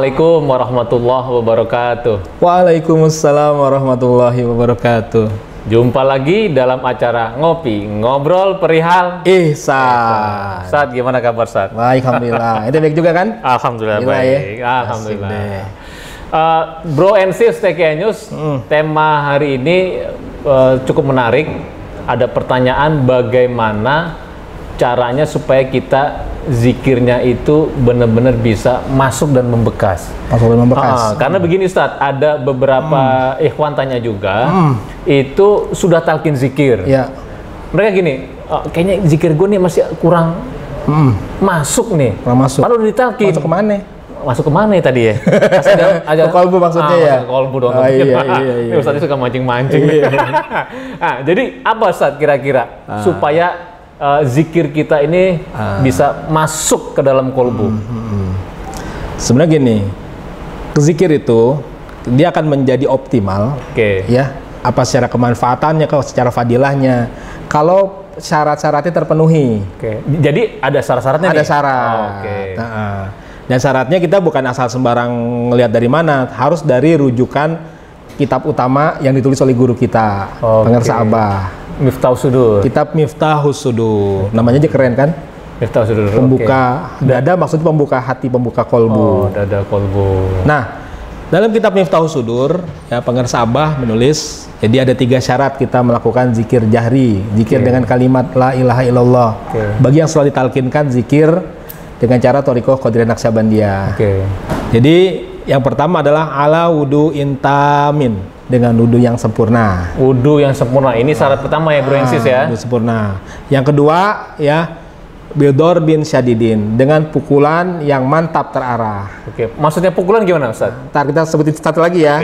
Assalamualaikum warahmatullahi wabarakatuh. Waalaikumsalam warahmatullahi wabarakatuh. Jumpa lagi dalam acara Ngopi Ngobrol Perihal Ihsan. Ustadz, gimana kabar Ustadz? Baik, alhamdulillah. Itu baik juga kan? Alhamdulillah Gila, baik. ya? Alhamdulillah. Bro and Sis TKI News, tema hari ini cukup menarik. Ada pertanyaan bagaimana caranya supaya kita zikirnya itu benar-benar bisa masuk dan membekas. Masuk dan membekas. Karena begini Ustadz, ada beberapa ikhwan tanya juga, itu sudah talqin zikir. Ya. Mereka gini, kayaknya zikir gue nih masih kurang masuk nih. Kurang masuk. Lalu ditalqin. Masuk kemana? Masuk kemana ya tadi ya? Ke kolbu maksudnya ya? Ke kolbu dong. Iya. Ustadz suka mancing-mancing. Nah, jadi apa Ustadz kira-kira supaya zikir kita ini bisa masuk ke dalam kolbu? Sebenarnya gini, zikir itu dia akan menjadi optimal. Ya, apa secara kemanfaatannya, kalau secara fadilahnya, kalau syarat-syaratnya terpenuhi. Jadi ada syarat-syaratnya nih? Ada syarat. Dan syaratnya kita bukan asal sembarang ngelihat dari mana, harus dari rujukan kitab utama yang ditulis oleh guru kita, Pengersa Abah. Miftahus Sudur. Kitab Miftahus Sudur. Namanya aja keren kan? Miftahus Sudur. Pembuka dada, maksudnya pembuka hati, pembuka kolbu. Dada kolbu. Nah, dalam kitab Miftahus Sudur, ya Pengersa Abah menulis, jadi ada 3 syarat kita melakukan zikir jahri, zikir dengan kalimat la ilaha illallah. Bagi yang selalu ditalkinkan zikir dengan cara Thariqah Qadiriyah Naqsyabandiyah. Jadi yang pertama adalah ala wudu intamin, dengan wudu yang sempurna. Wudu yang sempurna ini syarat pertama ya Bro Ensis ya. Wudu sempurna. Yang kedua ya bidor bin syadidin, dengan pukulan yang mantap terarah. Maksudnya pukulan gimana Ustaz? Ntar kita sebutin satu lagi ya.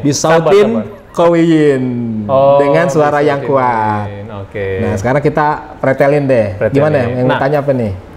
Bisautin qawiyin, dengan suara yang kuat. Nah sekarang kita pretelin deh. Gimana yang tanya apa nih?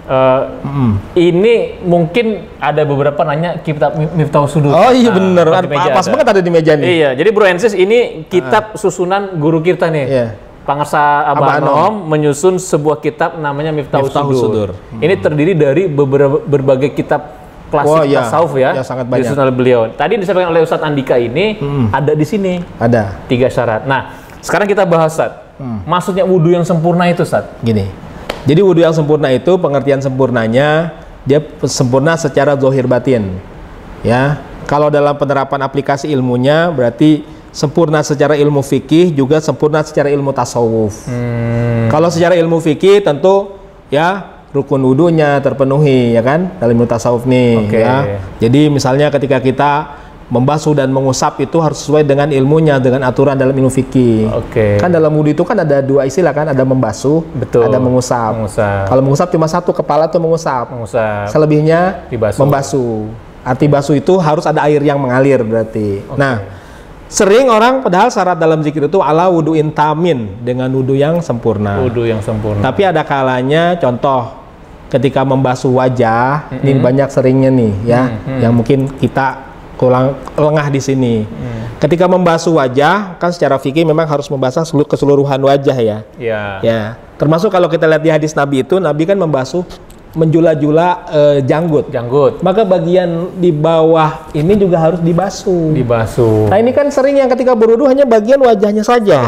Ini mungkin ada beberapa nanya kitab Miftahus Sudur. Oh iya bener, pas banget ada di meja nih. Iya, jadi Bro Ensis ini kitab susunan guru kita nih. Pengersa Abah Anom menyusun sebuah kitab namanya Miftahus Sudur. Ini terdiri dari berbagai kitab klasik tasawuf ya, sangat banyak. Disusun oleh beliau. Tadi disampaikan oleh Ustadz Andika ini ada di sini. Ada 3 syarat. Nah, sekarang kita bahas Ustadz. Maksudnya wudu yang sempurna itu Ustadz? Gini. Jadi wudhu yang sempurna itu, pengertian sempurnanya, dia sempurna secara zahir batin. Ya, kalau dalam penerapan aplikasi ilmunya, berarti sempurna secara ilmu fikih, juga sempurna secara ilmu tasawuf. Kalau secara ilmu fikih, tentu ya rukun wudhunya terpenuhi, ya kan, dalam ilmu tasawuf nih. Ya. Jadi misalnya ketika kita membasuh dan mengusap itu harus sesuai dengan ilmunya, dengan aturan dalam ilmu fikih. Kan dalam wudhu itu kan ada 2 istilah kan, ada membasuh, ada mengusap. Kalau mengusap cuma satu, kepala tuh mengusap. Selebihnya membasuh. Arti basuh itu harus ada air yang mengalir berarti. Nah, sering orang padahal syarat dalam zikir itu ala wudhu intamin, dengan wudhu yang sempurna. Wudhu yang sempurna. Tapi ada kalanya, contoh ketika membasuh wajah, ini banyak seringnya nih ya, yang mungkin kita kurang lengah di sini. Ketika membasuh wajah, kan secara fikih memang harus membasuh keseluruhan wajah ya. Ya. Termasuk kalau kita lihat di hadis Nabi itu, Nabi kan membasuh menjula-jula janggut. Maka bagian di bawah ini juga harus dibasuh. Nah, ini kan sering yang ketika berwudu hanya bagian wajahnya saja.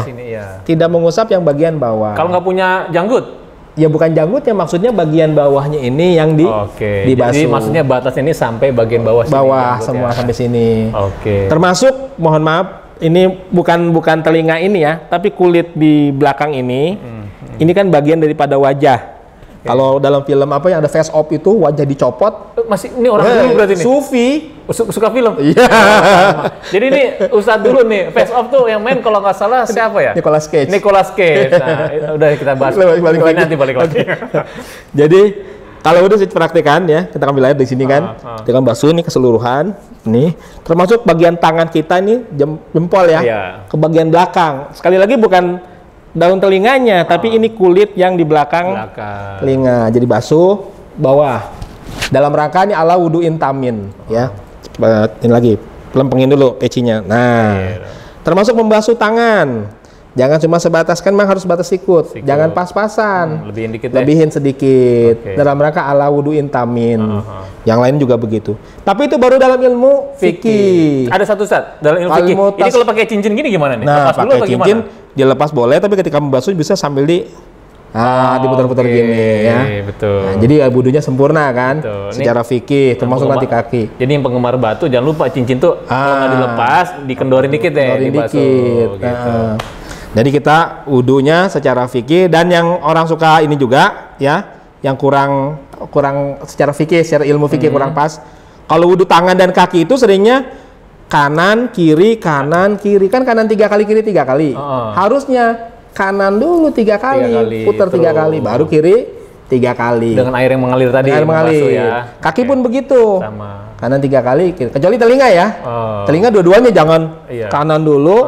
Tidak mengusap yang bagian bawah. Kalau nggak punya janggut? Ya bukan janggutnya, maksudnya bagian bawahnya ini yang dibasuh. Jadi maksudnya batasnya ini sampai bagian bawah sini. Semua sampai sini. Termasuk, mohon maaf, ini bukan telinga ini ya, tapi kulit di belakang ini. Ini kan bagian daripada wajah. Kalau dalam film apa yang ada face off itu wajah dicopot. Masih ini orang dulu berarti nih. Sufi. Suka film? Iya. Jadi ini Ustadz dulu nih, face off tuh yang main kalau nggak salah siapa ya? Nicolas Cage. Nah, udah kita bahas. Balik lagi. Jadi kalau udah dipraktikan ya, kita ambil air di sini kan. Dengan basuh ini keseluruhan, nih. Termasuk bagian tangan kita nih, jempol ya. Ke bagian belakang. Sekali lagi bukan daun telinganya, tapi ini kulit yang di belakang telinga. Jadi basuh bawah. Dalam rangka ini ala wudu intamin ya. Ini lagi, lempengin dulu pecinya. Nah, termasuk membasuh tangan. Jangan cuma sebatas, kan memang harus batas sikut. Jangan pas-pasan. Lebihin dikit Lebihin sedikit. Dalam rangka ala wudu'in tamin. Yang lain juga begitu. Tapi itu baru dalam ilmu fikih. Ada satu Ustaz, dalam ilmu fikih. Ini kalau pakai cincin gini gimana nih? Nah, pakai cincin dilepas boleh, tapi ketika membasuh bisa sambil diputar-putar gini ya. Betul. Nah, jadi wudunya sempurna kan? Betul. Secara fikih, termasuk nanti kaki. Jadi yang penggemar batu jangan lupa cincin tuh kalau nggak dilepas, dikendorin dikit deh, dibasuh. Gitu. Jadi kita wudunya secara fikih, dan yang orang suka ini juga ya, yang kurang secara fikih, secara ilmu fikih kurang pas. Kalau wudu tangan dan kaki itu seringnya kanan kiri kan kanan 3 kali, kiri 3 kali. Harusnya kanan dulu 3 kali, putar 3 kali, baru kiri 3 kali. Dengan air yang mengalir tadi. Air mengalir. Ya. Kaki pun begitu. Sama. Kanan 3 kali, kiri. Kecuali telinga ya. Telinga dua-duanya jangan kanan dulu,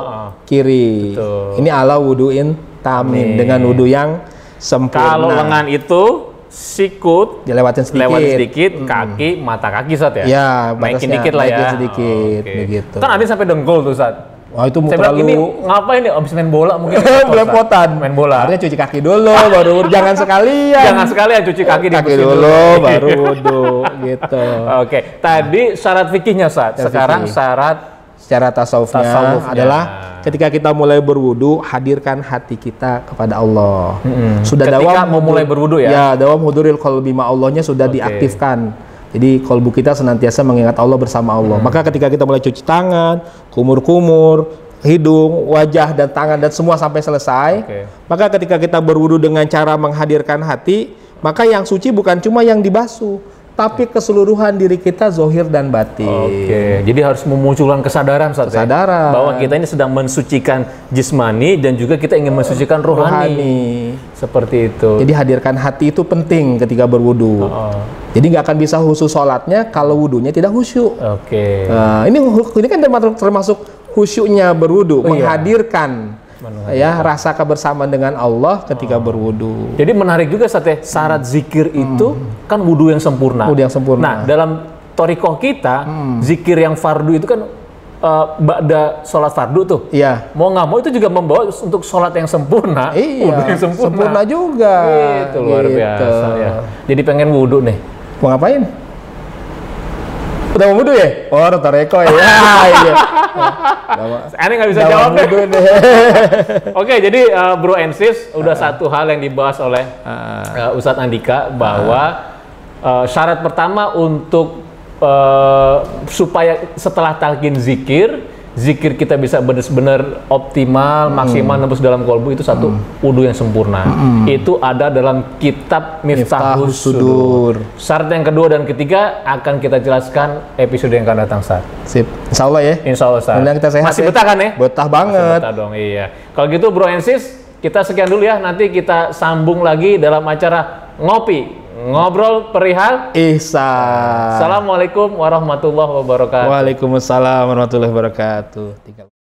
kiri. Betul. Ini ala wudu'in tamin dengan wudu yang sempurna. Kalau lengan itu sikut dilewatin sedikit, kaki, mata kaki Ustaz ya. Ya, naikin dikit lah ya. Sedikit, begitu. Kan ada sampai dengkul tuh Ustaz. Wah, itu saya bilang ini ngapain nih? Abis main bola mungkin. Belepotan. Main bola. Harusnya cuci kaki dulu, baru jangan sekalian. Jangan sekalian cuci kaki dulu, baru wudu gitu. Oke, tadi syarat fikihnya Ustaz. Sekarang syarat secara tasawufnya adalah ketika kita mulai berwudu, hadirkan hati kita kepada Allah. Sudah ketika mau mulai berwudu ya? Ya, dawam huduril qalbi ma Allahnya sudah diaktifkan. Jadi kalbu kita senantiasa mengingat Allah bersama Allah. Maka ketika kita mulai cuci tangan, kumur-kumur, hidung, wajah dan tangan dan semua sampai selesai, maka ketika kita berwudu dengan cara menghadirkan hati, maka yang suci bukan cuma yang dibasuh, tapi keseluruhan diri kita zohir dan batin. Jadi harus memunculkan kesadaran bahwa kita ini sedang mensucikan jismani dan juga kita ingin mensucikan rohani. Seperti itu. Jadi hadirkan hati itu penting ketika berwudu. Jadi nggak akan bisa khusyuk sholatnya kalau wudunya tidak khusyuk. Ini kan termasuk khusyuknya berwudu, menghadirkan ya rasa kebersamaan dengan Allah ketika berwudu. Jadi menarik juga syarat zikir itu kan wudu yang sempurna. Wudu yang sempurna. Nah, dalam thariqah kita zikir yang fardu itu kan ba'da sholat fardu tuh. Iya. Mau nggak mau itu juga membawa untuk sholat yang sempurna. Iya. Yang sempurna juga. Itu luar biasa ya. Jadi pengen wudu nih. Mau ngapain? Udah mau wudu ya? Oh, thariqah ya. Iya. Aneh nggak bisa jawab deh. Oke, jadi Bro and Sis udah satu hal yang dibahas oleh Ustadz Andika bahwa syarat pertama untuk supaya setelah talqin zikir kita bisa benar-benar optimal, maksimal nembus dalam kolbu itu satu wudu yang sempurna. Itu ada dalam kitab Miftahus Sudur. Syarat yang kedua dan ketiga akan kita jelaskan episode yang akan datang Ustaz. Sip. Insya Allah ya. Insya Allah Ustaz. Kita sehat, masih betah kan ya? Betah banget. Betah dong, iya. Kalau gitu Bro and Sis, kita sekian dulu ya. Nanti kita sambung lagi dalam acara ngobrol perihal ihsan. Assalamualaikum warahmatullahi wabarakatuh. Waalaikumsalam warahmatullahi wabarakatuh.